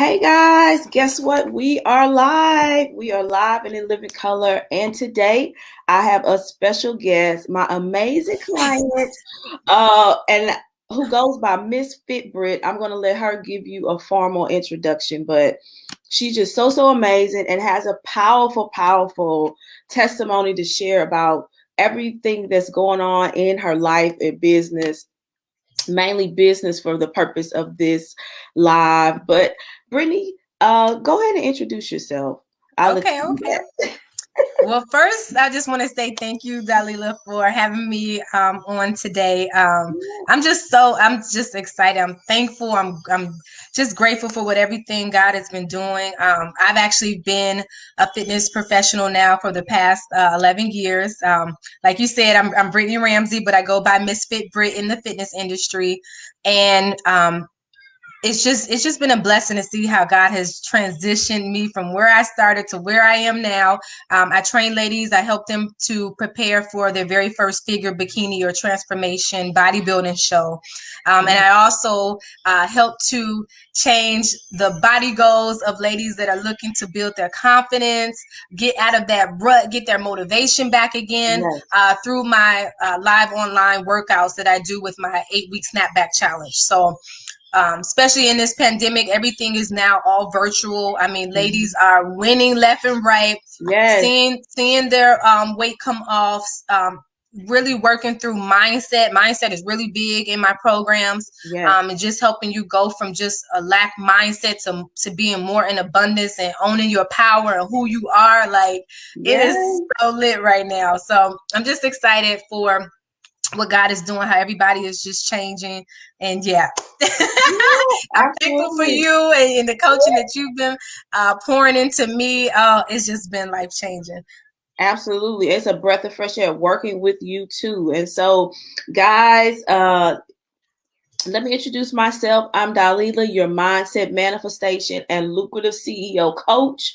Hey guys, guess what? We are live. We are live and in living color. And today I have a special guest, my amazing client, and who goes by Miss Fitbrit. I'm going to let her give you a formal introduction, but she's just so amazing and has a powerful testimony to share about everything that's going on in her life and business, mainly business for the purpose of this live. But Brittany, go ahead and introduce yourself. I'll let Okay, you do okay. that. Well, first, I just want to say thank you, Dalila, for having me on today. I'm just excited. I'm thankful. I'm just grateful for what everything God has been doing. I've actually been a fitness professional now for the past 11 years. Like you said, I'm Brittany Ramsey, but I go by Miss Fit Brit in the fitness industry, and it's just been a blessing to see how God has transitioned me from where I started to where I am now. I train ladies. I help them to prepare for their very first figure bikini or transformation bodybuilding show. And I also help to change the body goals of ladies that are looking to build their confidence, get out of that rut, get their motivation back again Yes. through my live online workouts that I do with my 8-week snapback challenge. So especially in this pandemic, everything is now all virtual. I mean, ladies are winning left and right, Yes. seeing their weight come off, really working through mindset. Mindset is really big in my programs. Yes. And just helping you go from just a lack mindset to being more in abundance and owning your power and who you are. Like, it Yes. is so lit right now. So I'm just excited for what God is doing, how everybody is just changing. And yeah, I'm thankful for Absolutely. you and the coaching that you've been pouring into me. It's just been life changing. Absolutely. It's a breath of fresh air working with you too. And so, guys, let me introduce myself. I'm Dalila, your mindset manifestation and lucrative CEO coach.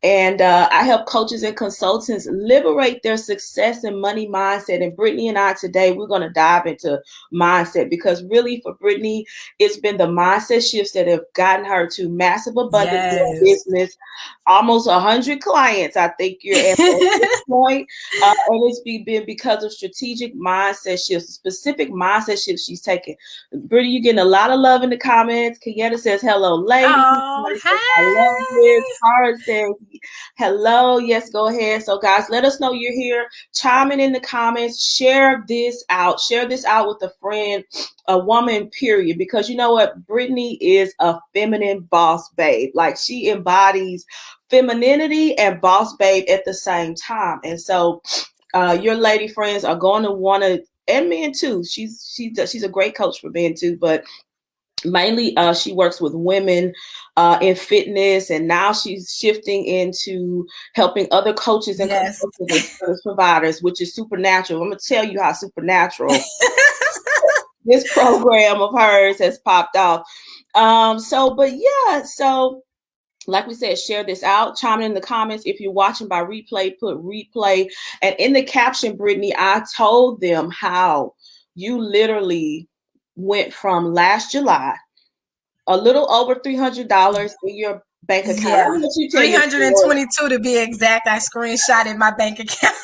And I help coaches and consultants liberate their success and money mindset. And Brittany and I today, we're going to dive into mindset because really for Brittany, it's been the mindset shifts that have gotten her to massive abundance in her Yes. business, almost 100 clients. I think you're at this point. And it's been because of strategic mindset shifts, specific mindset shifts she's taken. Brittany, you're getting a lot of love in the comments. Kenyatta says, hello, ladies. Oh, I love this. hi. Tara says, hello. Yes, go ahead. So, guys, let us know you're here. Chime in the comments. Share this out. Share this out with a friend, a woman, period. Because you know what? Brittany is a feminine boss babe. Like, she embodies femininity and boss babe at the same time. And so, your lady friends are going to want to, and men too. She's a great coach for men too, but mainly she works with women in fitness, and now she's shifting into helping other coaches and Yes. consultants and service providers, which is supernatural. I'm gonna tell you how supernatural this program of hers has popped off. So like we said, share this out. Chime in the comments. If you're watching by replay, put replay. And in the caption, Brittany, I told them how you literally went from last July, a little over $300 in your bank account. Yeah. I'm gonna let you tell your story. 322 to be exact. I screenshotted my bank account.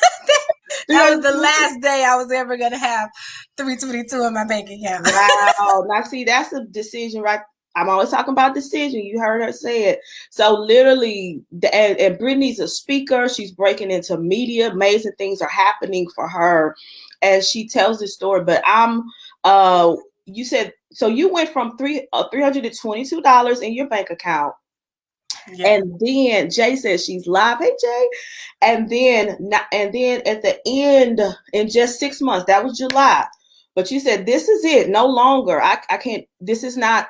That was the 322. last day I was ever going to have 322 in my bank account. Wow. Now, see, that's a decision, right? I'm always talking about decision. You heard her say it. So literally, and Brittany's a speaker. She's breaking into media. Amazing things are happening for her as she tells this story. But you said, so you went from $322 in your bank account. Yeah. And then Jay says she's live. Hey Jay. And then at the end, in just 6 months, that was July. But you said this is it. No longer. I can't. This is not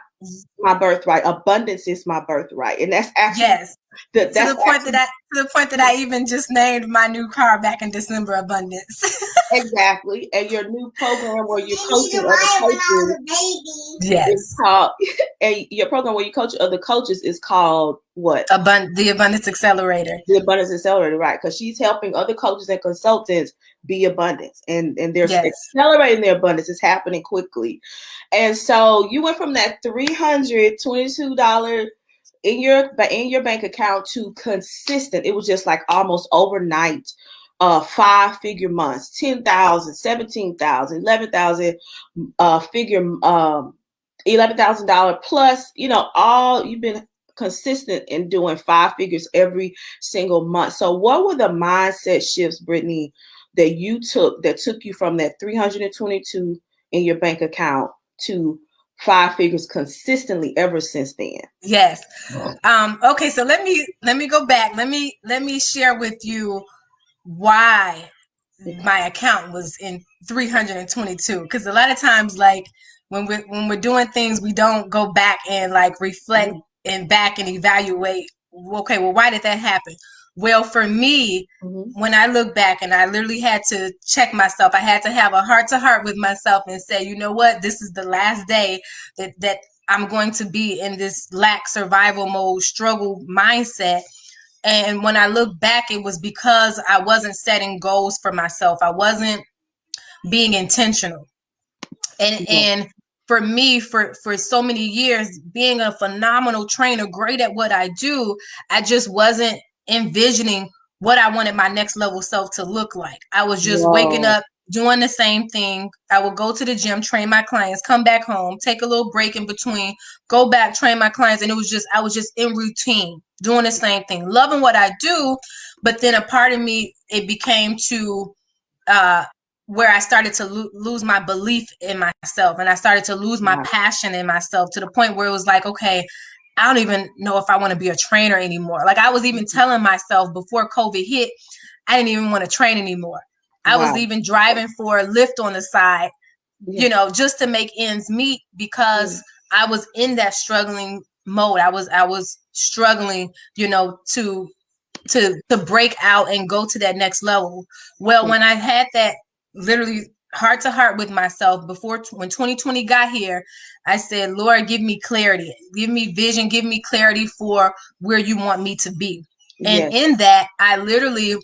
my birthright. Abundance is my birthright, and that's actually Yes. To the point that I even just named my new car back in December, Abundance. exactly. And your new program where you're coaching other coaches is Yes. called. And your program where you coach other coaches is called what? The Abundance Accelerator. The Abundance Accelerator, right? Because she's helping other coaches and consultants be abundance, and they're Yes. accelerating their abundance. It's happening quickly. And so you went from that $322 in your bank account to consistent. It was just like almost overnight. 5-figure months, 10,000, 17,000, 11,000 figure $11,000 plus. All you've been consistent in doing 5 figures every single month. So, what were the mindset shifts, Brittany, that you took you from that 322 in your bank account to 5 figures consistently ever since then? Yes. Okay, so let me go back. Let me share with you why my account was in 322, because a lot of times, like, when we're doing things, we don't go back and like reflect Mm-hmm. and back and evaluate, okay, well, why did that happen? Well, for me, Mm-hmm. when I look back, and I literally had to check myself, I had to have a heart to heart with myself and say, you know what, this is the last day that I'm going to be in this lack, survival mode, struggle mindset. And when I look back, it was because I wasn't setting goals for myself. I wasn't being intentional. And Yeah. and for me, for so many years, being a phenomenal trainer, great at what I do, I just wasn't envisioning what I wanted my next level self to look like. I was just waking Whoa. up, doing the same thing. I would go to the gym, train my clients, come back home, take a little break in between, go back, train my clients. And I was just in routine, doing the same thing, loving what I do. But then a part of me, it became to uh, where I started to lose my belief in myself, and I started to lose my Wow. passion in myself, to the point where it was like, okay, I don't even know if I want to be a trainer anymore. Like, I was even telling myself before COVID hit, I didn't even want to train anymore. I was Wow. even driving for a Lyft on the side, Yeah. just to make ends meet, because Mm. I was in that struggling mode. I was struggling, to break out and go to that next level. Well, Yeah. when I had that literally heart to heart with myself when 2020 got here, I said, Lord, give me clarity, give me vision, give me clarity for where you want me to be. And Yes. in that, I literally,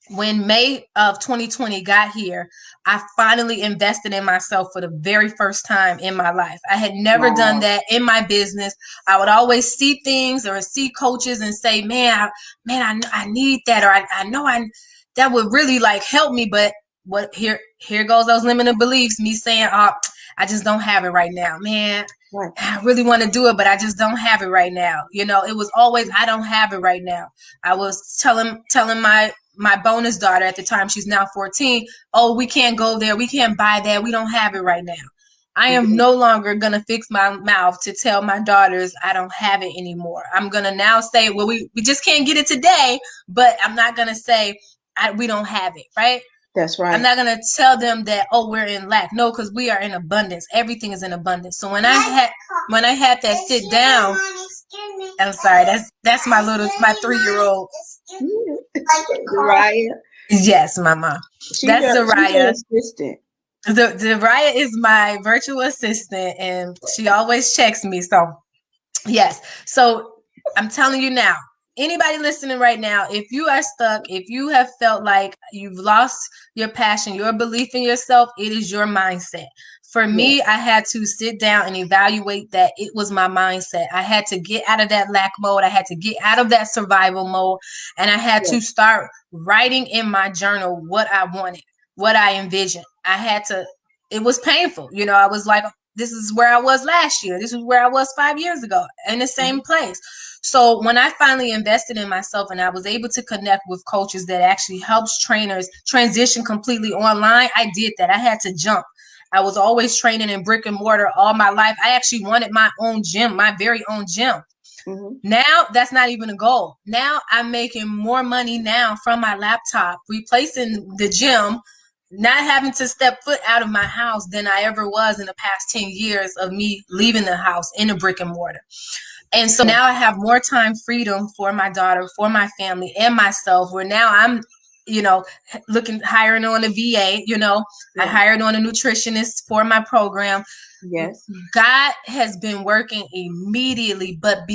when May of 2020 got here, I finally invested in myself for the very first time in my life. I had never done Wow. that in my business. I would always see things or see coaches and say, I need that, or I know that would really like help me. But what here goes those limiting beliefs, me saying, oh, I just don't have it right now, man. Right. I really want to do it, but I just don't have it right now. It was always, I don't have it right now. I was telling my bonus daughter at the time, she's now 14, oh, we can't go there, we can't buy that, we don't have it right now. I am Yeah. no longer going to fix my mouth to tell my daughters I don't have it anymore. I'm going to now say, well, we just can't get it today, but I'm not going to say we don't have it, right? That's I'm right. not going to tell them that, oh, we're in lack. No, because we are in abundance. Everything is in abundance. So when I had that sit down, I'm sorry, that's my 3-year-old. Raya. Yes, mama. That's She's your Zaraya. assistant. Zaraya is my virtual assistant, and she always checks me. So, yes. So, I'm telling you now, anybody listening right now, if you are stuck, if you have felt like you've lost your passion, your belief in yourself, it is your mindset. For Yeah. me, I had to sit down and evaluate that it was my mindset. I had to get out of that lack mode. I had to get out of that survival mode. And I had Yeah. to start writing in my journal what I wanted, what I envisioned. It was painful. I was like, this is where I was last year. This is where I was 5 years ago, in the Mhm. same place. So when I finally invested in myself and I was able to connect with coaches that actually helps trainers transition completely online, I did that. I had to jump. I was always training in brick and mortar all my life. I actually wanted my own gym, my very own gym. Mhm. Now that's not even a goal. Now I'm making more money now from my laptop, replacing the gym, not having to step foot out of my house than I ever was in the past 10 years of me leaving the house in a brick and mortar. And so Yeah. now I have more time freedom for my daughter, for my family, and myself, where now I'm, hiring on a VA, I Yeah. hired on a nutritionist for my program. Yes. God has been working immediately, but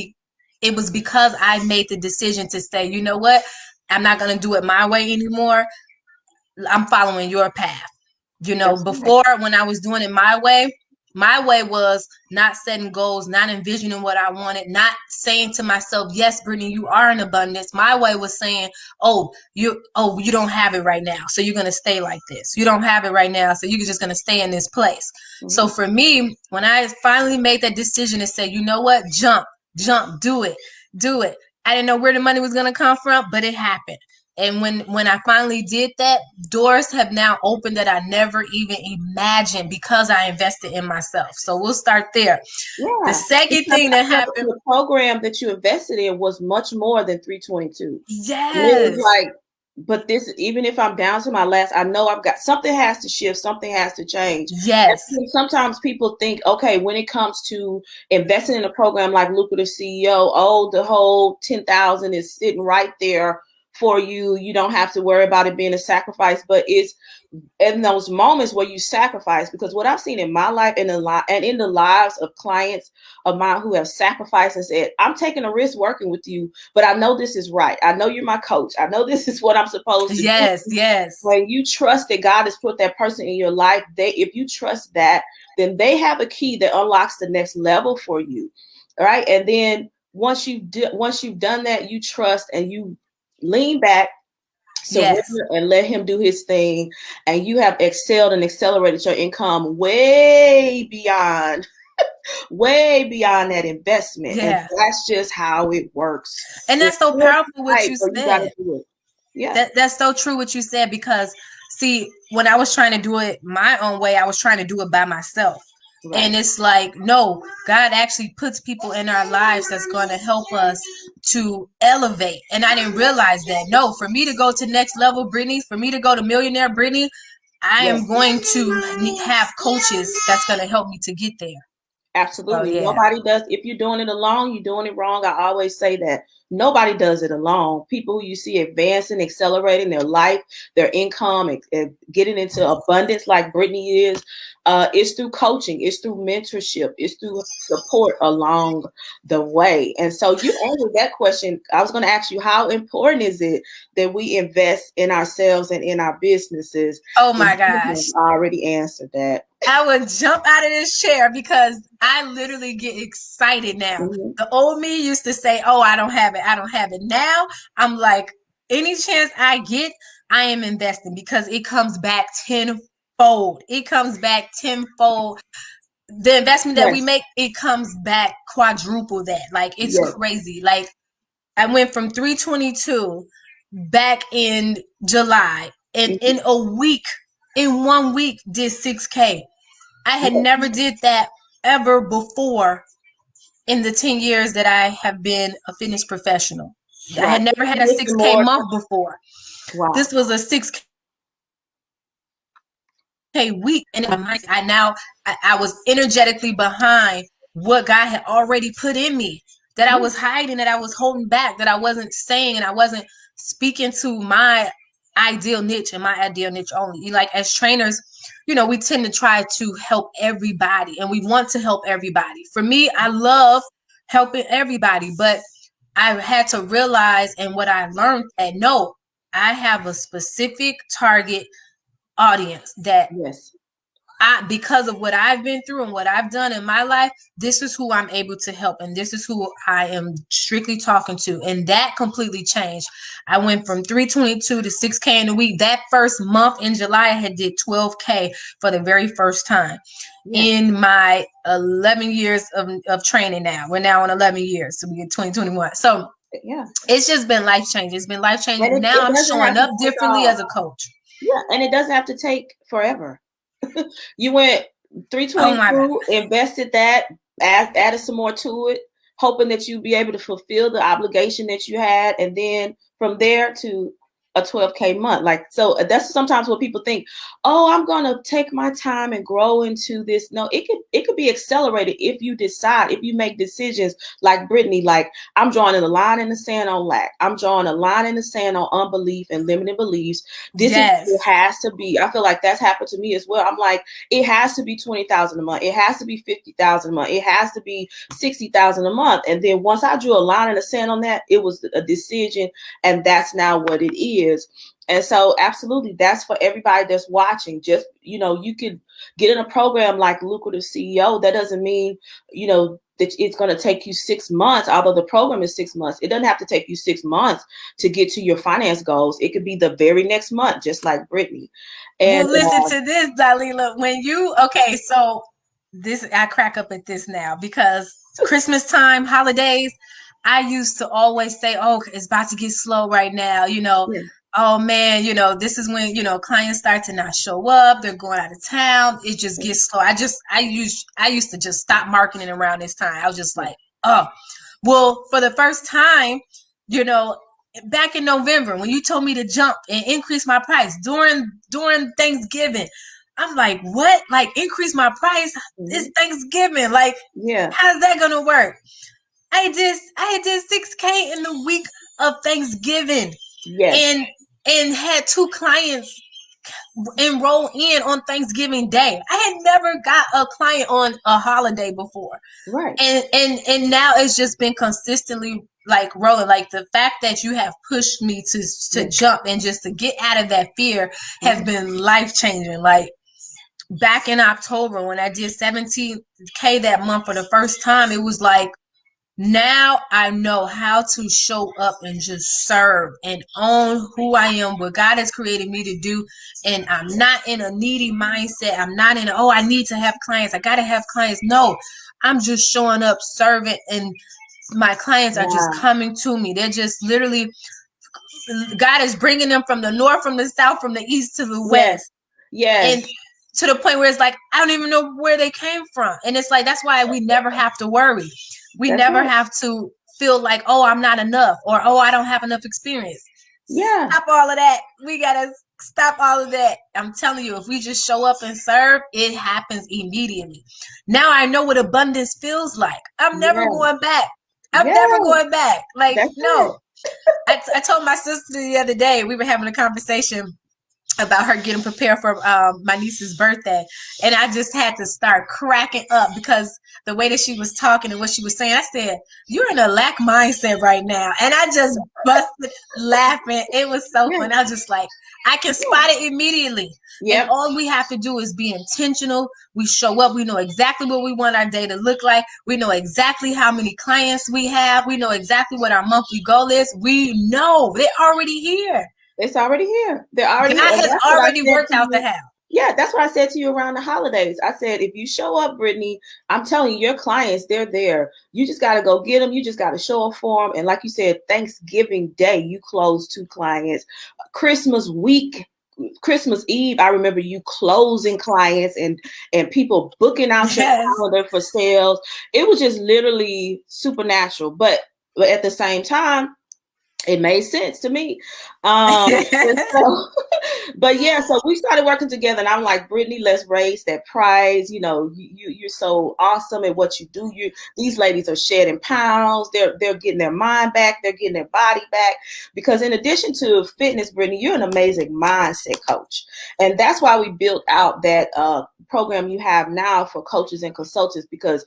it was because I made the decision to say, you know what? I'm not going to do it my way anymore. I'm following your path. That's right. Before, when I was doing it my way, My way was not setting goals, not envisioning what I wanted, not saying to myself, yes, Brittany, you are in abundance. My way was saying, you don't have it right now, so you're gonna stay like this. You don't have it right now, so you're just gonna stay in this place. So for me, when I finally made that decision to say, you know what, jump, do it, do it. I didn't know where the money was gonna come from, but it happened. And when I finally did that, doors have now opened that I never even imagined because I invested in myself. So we'll start there. The Yeah, second because thing I that know that happened, the program that you invested in was much more than 322. And it was yes, like, but this, even if I'm down to my last, I know I've got something has to shift, something has to change. And yes, then sometimes people think, okay, when it comes to investing in a program like Lucrative CEO, oh, the whole 10,000 is sitting right there for you. You don't have to worry about it being a sacrifice, but it's in those moments where you sacrifice, because what I've seen in my life and in the lives of clients of mine who have sacrificed and said, I'm taking a risk working with you, but I know this is right. I know you're my coach. I know this is what I'm supposed to do. yes, yes, When you trust that God has put that person in your life, if you trust that, then they have a key that unlocks the next level for you. All right. And then once you've done that, you trust and you lean back, yes, surrender, and let him do his thing, and you have excelled and accelerated your income way beyond that investment. And yeah. that's just how it works. And It's that's so just powerful what right, you so you got to said. do it. Yeah. That's so true what you said, because see, when I was trying to do it my own way, I was trying to do it by myself. Right. And it's like, no, God actually puts people in our lives that's going to help us to elevate. And I didn't realize that. No, for me to go to next level, Brittany, for me to go to millionaire, Brittany, I Yes. am going to have coaches that's going to help me to get there. So Absolutely. yeah, Nobody does. If you're doing it alone, you're doing it wrong. I always say that. Nobody does it alone. People who you see advancing, accelerating their life, their income, and getting into abundance like Brittany is through coaching, it's through mentorship, it's through support along the way. And so you answered that question. I was going to ask you, how important is it that we invest in ourselves and in our businesses? oh And my you gosh, have already answered that. I would jump out of this chair because I literally get excited now. Mhm. The old me used to say, "Oh, I don't have it. I don't have it." Now I'm like, any chance I get, I am investing because it comes back tenfold. It comes back tenfold. The investment that we Yes. make, it comes back quadruple that. Like it's Yes. crazy. Like I went from 322 back in July, and Mhm. in 1 week, did 6K. I had Yes. never did that ever before in the 10 years that I have been a fitness professional. I Right. had never had a Listen 6K more. month before. Wow. This was a 6K week. And in my mind, I was energetically behind what God had already put in me, that I Yeah. was hiding, that I was holding back, that I wasn't saying, and I wasn't speaking to my ideal niche and my ideal niche only. Like as trainers, we tend to try to help everybody and we want to help everybody. For me, I love helping everybody, but I had to realize, and what I learned, that no, I have a specific target audience that Yes. because of what I've been through and what I've done in my life, this is who I'm able to help. And this is who I am strictly talking to. And that completely changed. I went from 322 to 6K in a week. That first month in July, I had did 12K for the very first time Yes. in my 11 years of training now. We're now on 11 years. So we get 2021. So Yeah. it's just been life changing. It's been life And changing. it, Now it I'm doesn't have showing to up take differently as a coach. yeah, and it doesn't have to take forever. You went Oh my God. 322, invested that, added some more to it, hoping that you'd be able to fulfill the obligation that you had, and then from there to a 12K month. Like, so that's sometimes what people think, oh, I'm gonna take my time and grow into this. No, it could be accelerated if you decide, if you make decisions like Brittany, like I'm drawing a line in the sand on lack. I'm drawing a line in the sand on unbelief and limiting beliefs. This is Yes. it has to be. I feel like that's happened to me as well. I'm like, it has to be 20,000 a month. It has to be 50,000 a month. It has to be 60,000 a month. And then once I drew a line in the sand on that, it was a decision, and that's now what it is. And so absolutely, that's for everybody that's watching. Just, you could get in a program like Lucrative CEO. That doesn't mean, that it's going to take you 6 months, although the program is 6 months. It doesn't have to take you 6 months to get to your finance goals. It could be the very next month, just like Brittany. And Well, listen to this, Dalila. So this, I crack up at this now because Christmas time, holidays, I used to always say, "Oh, it's about to get slow right now." yeah, Oh man, this is when clients start to not show up. They're going out of town. It just gets slow. I used to just stop marketing around this time. I was just like, oh, well, for the first time, you know, back in November when you told me to jump and increase my price during Thanksgiving, I'm like, what? Like increase my price? It's Thanksgiving. Like, yeah, how's that gonna work? I did 6K in the week of Thanksgiving, yes, and had 2 clients enroll in on Thanksgiving Day. I had never got a client on a holiday before. right. And now it's just been consistently like rolling. Like the fact that you have pushed me to jump and just to get out of that fear has been life changing. Like back in October when I did 17K that month for the first time, it was like, now I know how to show up and just serve and own who I am, what God has created me to do. And I'm not in a needy mindset. I'm not in, oh, I need to have clients. I got to have clients. No, I'm just showing up, serving, and my clients are just Wow. coming to me. They're just literally, God is bringing them from the north, from the south, from the east to the Yes, west. And yes, to the point where it's like, I don't even know where they came from. And it's like, that's why we never have to worry. We that's never right. have to feel like, oh, I'm not enough, or, oh, I don't have enough experience. Yeah, Stop all of that. We got to stop all of that. I'm telling you, if we just show up and serve, it happens immediately. Now I know what abundance feels like. I'm never yeah, going back. I'm never yeah, going back. Like, that's no. it. I told my sister the other day, we were having a conversation about her getting prepared for my niece's birthday, and I just had to start cracking up because the way that she was talking and what she was saying, I said, "You're in a lack mindset right now," and I just busted laughing. It was so Yeah, fun. I was just like, I can spot it immediately, and yep, all we have to do is be intentional. We show up. We know exactly what we want our day to look like. We know exactly how many clients we have. We know exactly what our monthly goal is. We know they're already here. it's already here. They're already here. God And has that's what I already said worked to out the you. how. Yeah, that's what I said to you around the holidays. I said, if you show up, Brittany, I'm telling you, your clients, they're there. You just got to go get them. You just got to show up for them. And like you said, Thanksgiving Day, you closed 2 clients. Christmas week, Christmas Eve, I remember you closing clients and people booking out your Yes. calendar for sales. It was just literally supernatural. But at the same time, it made sense to me. And so, but yeah, so we started working together, and I'm like, Brittany, let's raise that prize. You're so awesome at what you do. These ladies are shedding pounds. They're getting their mind back. They're getting their body back. Because in addition to fitness, Brittany, you're an amazing mindset coach, and that's why we built out that program you have now for coaches and consultants. Because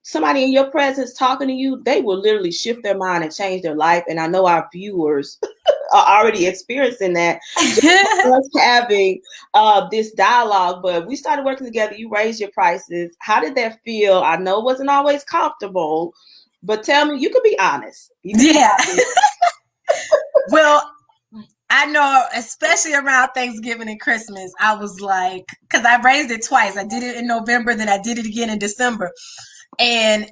somebody in your presence talking to you, they will literally shift their mind and change their life. And I know our viewers are already experiencing that just us having this dialogue. But we started working together. You raised your prices. How did that feel? I know it wasn't always comfortable, but tell me, you could be honest. You could be Yeah. honest. Well, I know, especially around Thanksgiving and Christmas, I was like, because I raised it twice. I did it in November, then I did it again in December. And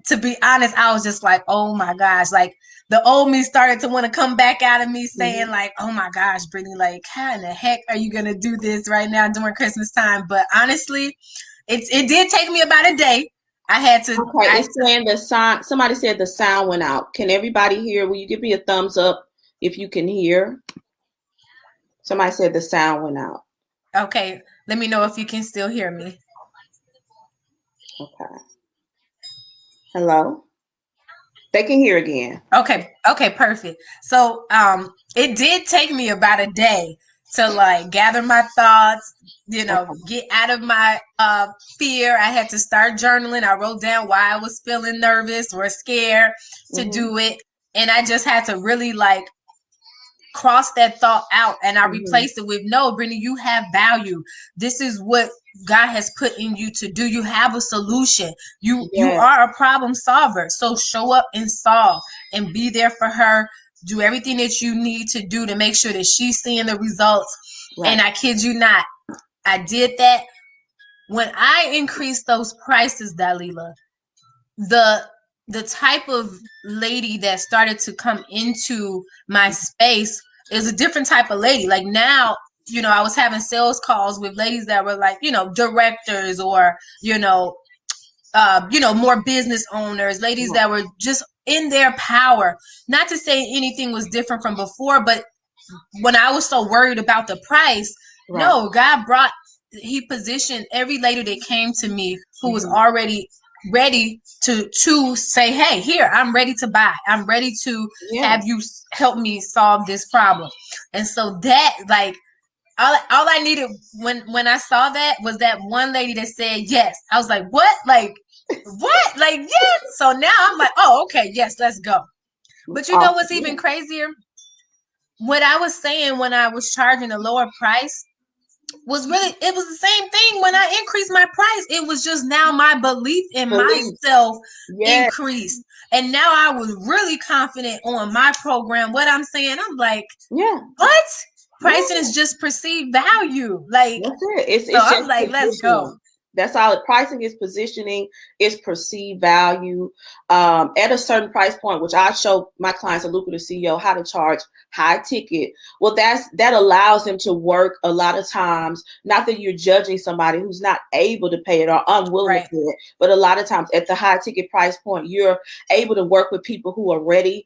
to be honest, I was just like, oh my gosh, like the old me started to want to come back out of me saying Mhm. like, oh my gosh, Brittany, like how in the heck are you going to do this right now during Christmas time? But honestly, it did take me about a day. I had to, Okay, it's saying the sound. Somebody said the sound went out. Can everybody hear? Will you give me a thumbs up if you can hear? Somebody said the sound went out. okay, let me know if you can still hear me. Okay. Hello? They can hear again. Okay, perfect. So it did take me about a day to like gather my thoughts, Okay. get out of my fear. I had to start journaling. I wrote down why I was feeling nervous or scared to Hmm. do it. And I just had to really like crossed that thought out and I Mm-hmm. replaced it with, no, Brittany, you have value. This is what God has put in you to do. You have a solution. You Yes. are a problem solver. So show up and solve and be there for her. Do everything that you need to do to make sure that she's seeing the results. Right. And I kid you not, I did that. When I increased those prices, Dalila, the type of lady that started to come into my space is a different type of lady. Like now, I was having sales calls with ladies that were like, directors or, more business owners, ladies that were just in their power. Not to say anything was different from before, but when I was so worried about the price, Right. no, he positioned every lady that came to me who was Mm-hmm. already ready to say, hey, here, I'm ready to buy. I'm ready to have you help me solve this problem. And so that, like, all I needed when I saw that was that one lady that said yes. I was like, what? Like, what? Like, yes. So now I'm like, oh, okay, yes, let's go. But you know what's even crazier? What I was saying when I was charging a lower price was really, it was the same thing when I increased my price. It was just now my belief in myself increased. And now I was really confident on my program. What I'm saying, I'm like, what? Pricing is just perceived value. Like, that's it. It's so I'm just like, let's go. That's all. Pricing is positioning, is perceived value at a certain price point, which I show my clients, a lucrative CEO, how to charge high ticket. Well, that allows them to work a lot of times. Not that you're judging somebody who's not able to pay it or unwilling to pay it, but a lot of times at the high ticket price point, you're able to work with people who are ready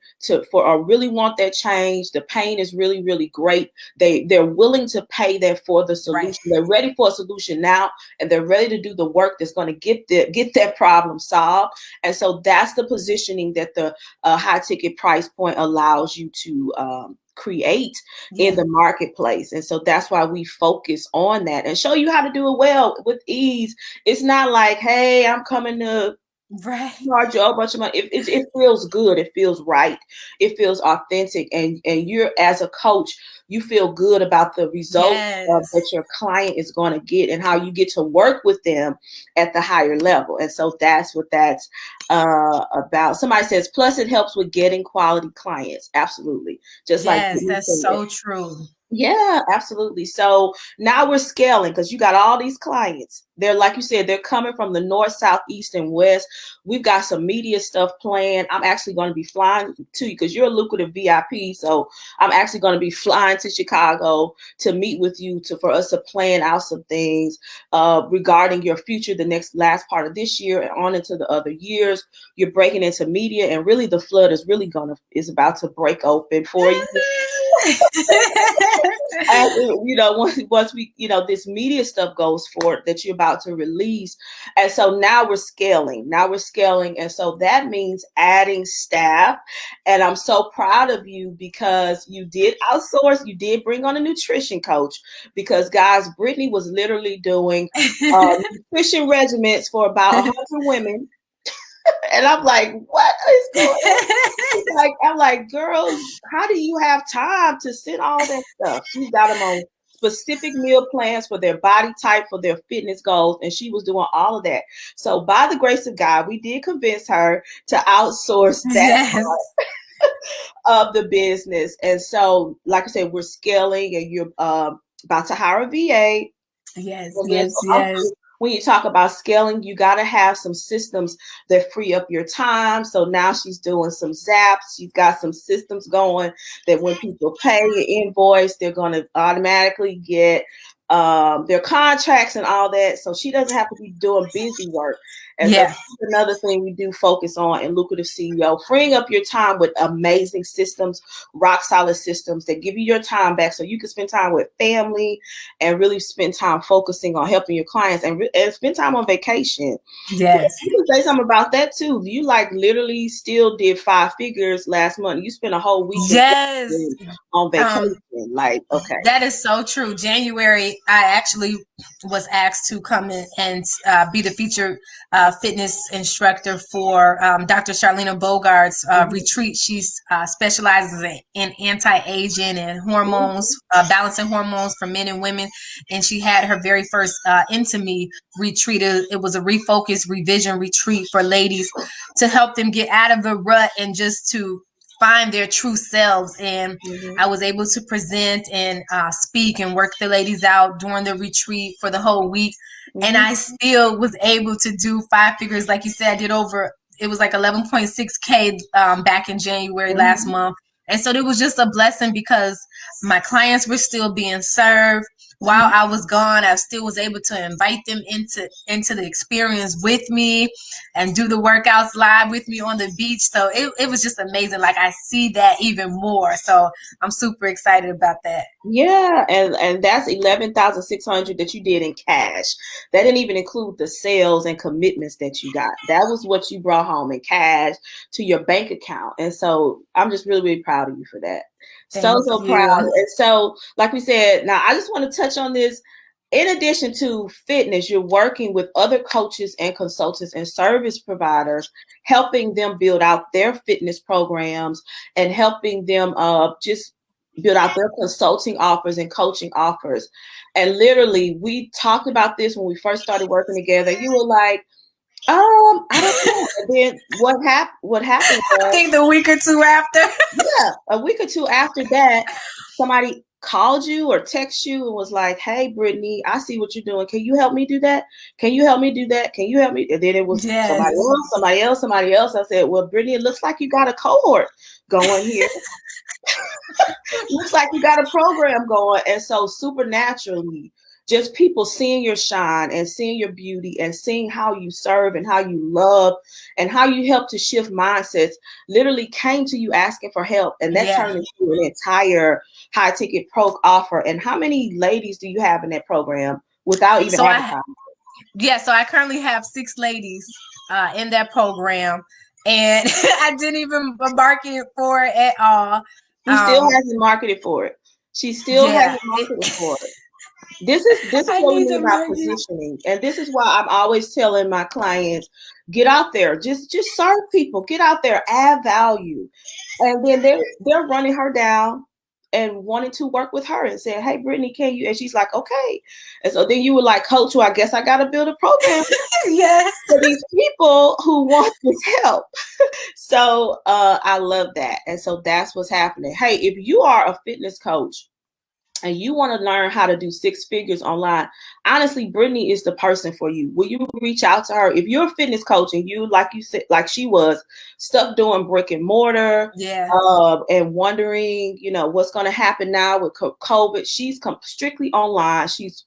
or really want that change. The pain is really, really great. They're willing to pay that for the solution. They're ready for a solution now, and they're ready to do the work that's going to get that problem solved. And so that's the positioning that the high ticket price point allows you to create in the marketplace. And so that's why we focus on that and show you how to do it well with ease. It's not like, hey, I'm coming to charge you a bunch of money. It feels good. It feels right. It feels authentic. And you're, as a coach, you feel good about the results that your client is going to get and how you get to work with them at the higher level. And so that's what that's about. Somebody says, plus it helps with getting quality clients. Absolutely. Just like that's so true. Yeah, absolutely. So now we're scaling because you got all these clients. They're, like you said, they're coming from the north, south, east, and west. We've got some media stuff planned. I'm actually going to be flying to you because you're a lucrative VIP. So I'm actually going to be flying to Chicago to meet with you for us to plan out some things regarding your future, the last part of this year and on into the other years. You're breaking into media, and really the flood is about to break open for you. Once we, this media stuff goes forward that you're about to release. And so now we're scaling. And so that means adding staff. And I'm so proud of you because you did outsource. You did bring on a nutrition coach because, guys, Brittany was literally doing nutrition regimens for about 100 women. And I'm like, what is going on? I'm like, girl, how do you have time to sit all that stuff? She got them on specific meal plans for their body type, for their fitness goals, and she was doing all of that. So by the grace of God, we did convince her to outsource that part of the business. And so, like I said, we're scaling, and you're about to hire a VA. Yes. When you talk about scaling, you got to have some systems that free up your time. So now she's doing some zaps. She's got some systems going that when people pay an invoice, they're going to automatically get their contracts and all that. So she doesn't have to be doing busy work. And so that's another thing we do focus on in Lucrative CEO, freeing up your time with amazing systems, rock solid systems that give you your time back so you can spend time with family and really spend time focusing on helping your clients and spend time on vacation. Yes. You can say something about that too. You literally still did 5 figures last month. You spent a whole week on vacation. Like, okay. That is so true. January, I actually was asked to come in and be the featured fitness instructor for Dr. Charlena Bogart's Mhm. retreat. She specializes in anti-aging and hormones, balancing hormones for men and women. And she had her very first Into Me retreat. It was a refocus revision retreat for ladies to help them get out of the rut and just to find their true selves. And Mhm. I was able to present and speak and work the ladies out during the retreat for the whole week. And Mhm. I still was able to do five figures. Like you said, I did over, it was like 11.6K back in January last Mhm. month. And so it was just a blessing because my clients were still being served. While Mhm. I was gone, I still was able to invite them into the experience with me and do the workouts live with me on the beach. So it was just amazing. Like I see that even more. So I'm super excited about that. Yeah, and that's 11,600 that you did in cash. That didn't even include the sales and commitments that you got. That was what you brought home in cash to your bank account. And so I'm just really, really proud of you for that. So, Thank so proud. you. And so, like we said, now I just want to touch on this. In addition to fitness, you're working with other coaches and consultants and service providers, helping them build out their fitness programs and helping them just build out their consulting offers and coaching offers. And literally, we talked about this when we first started working together. You were like, I don't know. And then what happened I was, think the week or two after. yeah, a week or two after that, somebody called you or text you and was like, "Hey, Brittany, I see what you're doing. Can you help me do that? Can you help me do that? Can you help me?" And then it was Yes. somebody else, somebody else, somebody else. I said, "Well, Brittany, it looks like you got a cohort going here. Looks like you got a program going." And so supernaturally, just people seeing your shine and seeing your beauty and seeing how you serve and how you love and how you help to shift mindsets literally came to you asking for help. And that Yeah. turned into an entire high ticket pro offer. And how many ladies do you have in that program without even So I advertising? so I currently have 6 ladies in that program, and I didn't even market for it at all. She still Um, hasn't marketed for it. She still yeah, hasn't marketed for it. This is I what we need mean to by market. positioning, and this is why I'm always telling my clients, get out there, just serve people, get out there, add value, and then they're running her down and wanting to work with her and saying, "Hey, Brittany, can you?" And she's like, "Okay," and so then you were like, "Coach, well, I guess I got to build a program Yes. for these people who want this help." So I love that, and so that's what's happening. Hey, if you are a fitness coach and you want to learn how to do six figures online, honestly, Brittany is the person for you. Will you reach out to her? If you're a fitness coach and you, like you said, like she was, stuck doing brick and mortar, Yeah. and wondering, what's going to happen now with COVID, she's strictly online. She's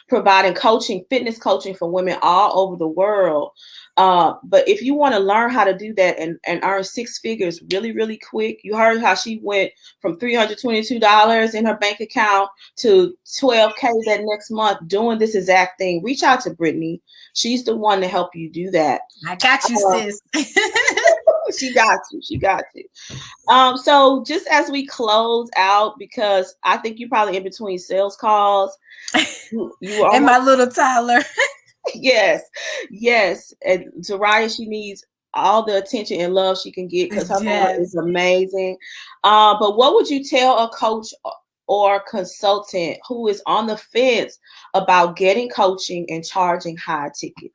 providing coaching, fitness coaching for women all over the world. But if you want to learn how to do that and earn six figures really, really quick, you heard how she went from $322 in her bank account to 12K that next month doing this exact thing. Reach out to Brittany. She's the one to help you do that. I got you, Uh, sis. she got you. She got you. So just as we close out, because I think you're probably in between sales calls, you were And almost. my little Tyler. Yes, yes. And Zariah, she needs all the attention and love she can get because her mama Yes. is amazing. But what would you tell a coach or consultant who is on the fence about getting coaching and charging high ticket?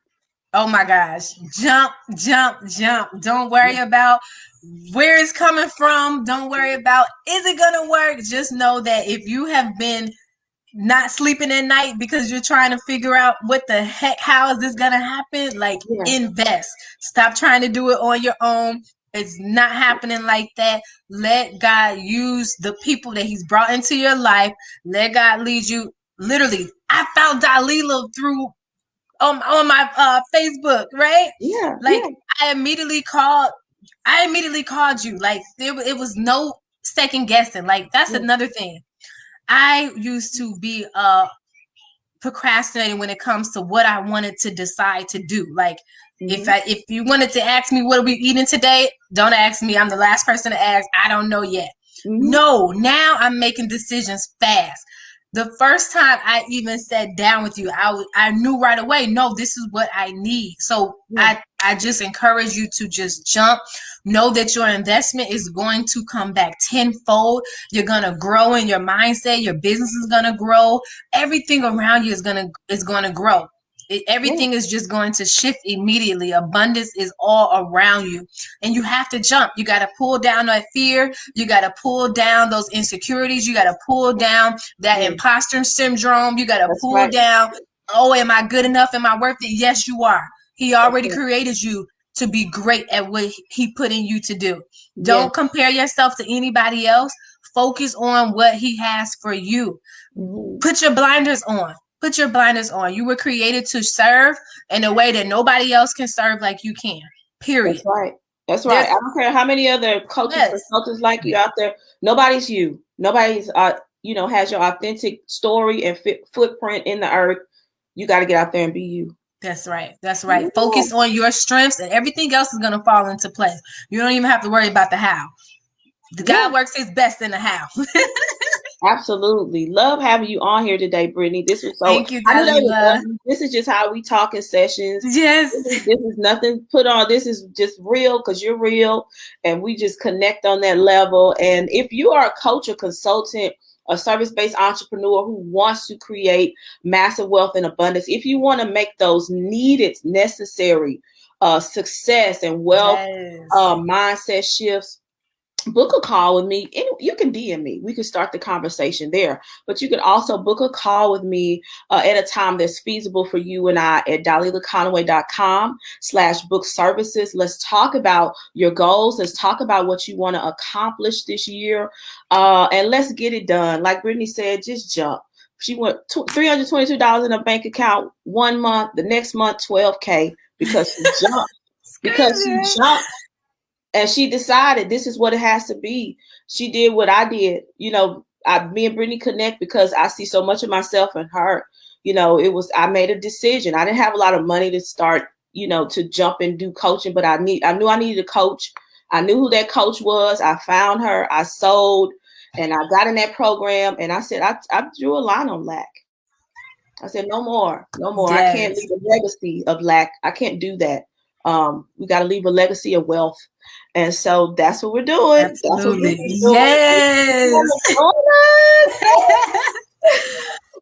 Oh my gosh. Jump, jump, jump. Don't worry about where it's coming from. Don't worry about is it going to work? Just know that if you have been not sleeping at night because you're trying to figure out what the heck, how is this going to happen? Like, Yeah, invest. Stop trying to do it on your own. It's not happening like that. Let God use the people that He's brought into your life. Let God lead you. Literally, I found Dalila through on my Facebook, right? yeah, Like yeah. I immediately called you. Like it was no second guessing. Like that's Yeah. another thing. I used to be procrastinating when it comes to what I wanted to decide to do. Like Mm-hmm. if you wanted to ask me what are we eating today, don't ask me. I'm the last person to ask. I don't know yet. No, now I'm making decisions fast. The first time I even sat down with you, I knew right away, no, this is what I need. So Yeah. I just encourage you to just jump. Know that your investment is going to come back tenfold. You're gonna grow in your mindset. Your business is gonna grow. Everything around you is gonna grow. Yeah. Everything is just going to shift immediately. Abundance is all around you, and you have to jump. You got to pull down that fear. You got to pull down those insecurities. You got to pull down that Yeah. imposter syndrome. You got to That's pull right. down, oh, am I good enough? Am I worth it? Yes, you are. He That's already right. created you to be great at what he put in you to do. Yeah. Don't compare yourself to anybody else. Focus on what he has for you. Mhm. Put your blinders on. Put your blinders on. You were created to serve in a way that nobody else can serve like you can. That's Period. right. That's right. There's I don't care how many other coaches, yes. consultants like you out there. Nobody's you. Nobody's has your authentic story and footprint in the earth. You got to get out there and be you. That's right. That's right. Yeah. Focus on your strengths and everything else is going to fall into place. You don't even have to worry about the how. The Yeah. God works his best in the how. Absolutely. Love having you on here today, Brittany. This was so, Thank you, I knew they would love Dalila. you. This is just how we talk in sessions. Yes. This is nothing put on. This is just real because you're real and we just connect on that level. And if you are a coach or consultant, a service-based entrepreneur who wants to create massive wealth and abundance, if you want to make those needed, necessary success and wealth Yes. mindset shifts, book a call with me. You can DM me. We can start the conversation there. But you can also book a call with me at a time that's feasible for you and I at dalilaconway.com/book services. Let's talk about your goals. Let's talk about what you want to accomplish this year. And let's get it done. Like Brittany said, just jump. She went $322 in a bank account 1 month. The next month, $12K because she jumped. Because she jumped and she decided this is what it has to be. She did what I did. Me and Brittany connect because I see so much of myself in her. I made a decision. I didn't have a lot of money to start, to jump and do coaching, but I knew I needed a coach. I knew who that coach was. I found her. I sold, and I got in that program. And I said, I drew a line on lack. I said, no more, no more. I can't Yes. leave a legacy of lack. I can't do that. We got to leave a legacy of wealth. And so that's what we're doing. That's what we've Absolutely. been doing. Yes.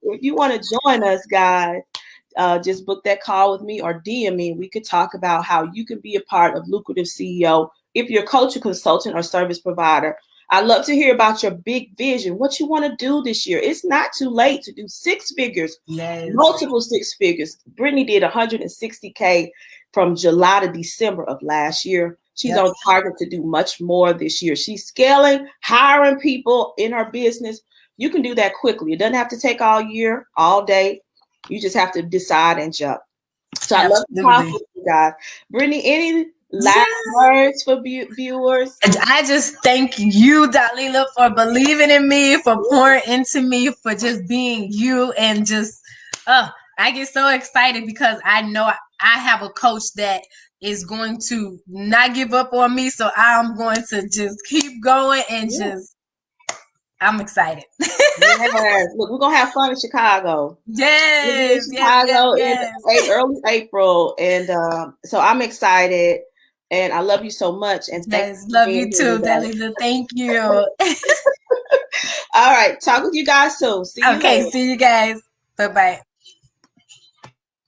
If you want to join us, guys, just book that call with me or DM me. We could talk about how you can be a part of Lucrative CEO if you're a coach, or consultant, or service provider. I'd love to hear about your big vision, what you want to do this year. It's not too late to do 6 figures, Yes. multiple 6 figures. Brittany did 160K from July to December of last year. She's Yep. on target to do much more this year. She's scaling, hiring people in her business. You can do that quickly. It doesn't have to take all year, all day. You just have to decide and jump. So I love to talk Absolutely. with you guys. Brittany, any last Yes. words for viewers? I just thank you, Dalila, for believing in me, for pouring into me, for just being you, and just, I get so excited because I know I have a coach that is going to not give up on me. So I'm going to just keep going and Yeah. just, I'm excited. Yes. Look, we're gonna have fun in Chicago. We'll be in Yes, yes, yes, Chicago in yes. early April, and so I'm excited. And I love you so much. And thank Yes, you for love being you here too, today. Dalila. Thank you. All right, talk with you guys soon. See you Okay, later. see you guys. Bye bye.